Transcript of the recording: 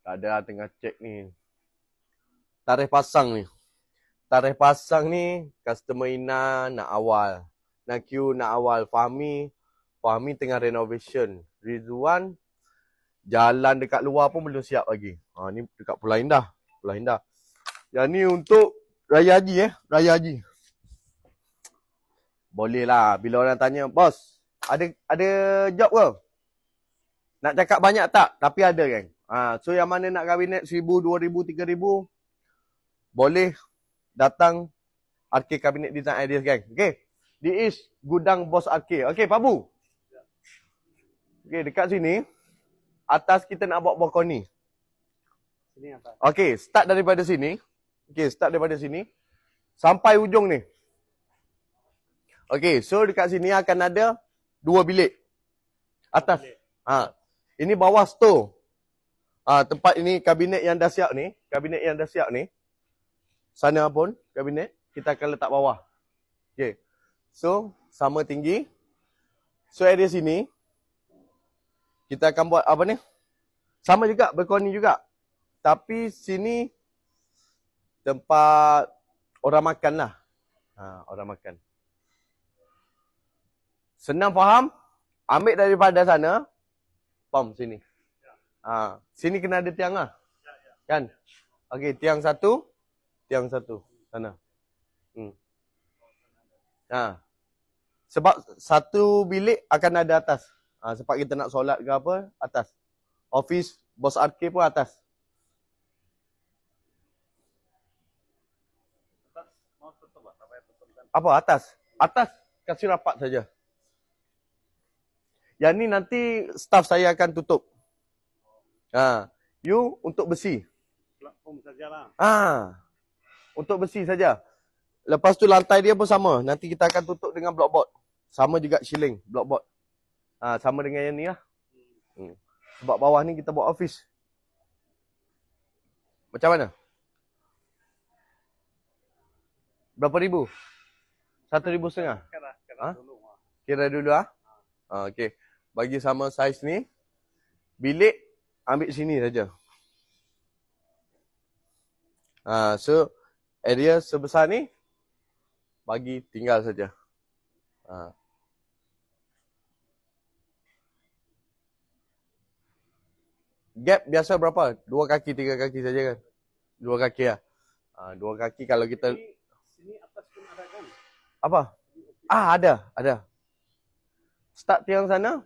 Tak ada, tengah cek ni. Tarikh pasang ni. Tarikh pasang ni, customer Ina nak awal. Nak queue nak awal. Fahmi tengah renovation. Rizwan, jalan dekat luar pun belum siap lagi. Ni dekat Pulau Indah. Yang ni untuk Raya Haji Raya Haji. Boleh lah. Bila orang tanya, bos, ada job ke? Nak cakap banyak tak? Tapi ada kan. So yang mana nak kabinet 1,000, 2,000, 3,000, boleh datang RK Cabinet Design Ideas gang. Okay. This is gudang bos RK. Okay, Pak Bu. Okay, dekat sini. Atas kita nak buat balkoni. Sini atas. Okay, start daripada sini. Sampai ujung ni. Okay, so dekat sini akan ada 2 bilik. Atas. Ini bawah store. Tempat ini kabinet yang dah siap ni. Sana pun kabinet kita akan letak bawah. Okay. So, sama tinggi. So, area sini kita akan buat apa ni? Sama juga, balkoni juga. Tapi sini tempat orang makan lah. Orang makan. Senang faham? Ambil daripada sana. Pom sini. Sini kena ada tiang lah. Kan? Okey, tiang satu. Sana. Sebab satu bilik akan ada atas. Sebab kita nak solat ke apa, atas. Office bos RK pun atas. Apa atas? Atas kasih rapat saja. Yang ni nanti staff saya akan tutup. You untuk besi. Platform sajalah. Untuk besi saja. Lepas tu lantai dia pun sama. Nanti kita akan tutup dengan blockboard. Sama juga shilling blockboard. Sama dengan yang ni lah. Sebab bawah ni kita buat office. Macam mana? Berapa ribu? 1,500. Kira dulu okey. Bagi sama saiz ni. Bilik ambil sini saja. So area sebesar ni bagi tinggal saja. Gap biasa berapa? 2 kaki, 3 kaki saja kan? 2 kaki lah. 2 kaki kalau kita... Sini atas pun ada kan? Apa? Ada. Start tiang sana.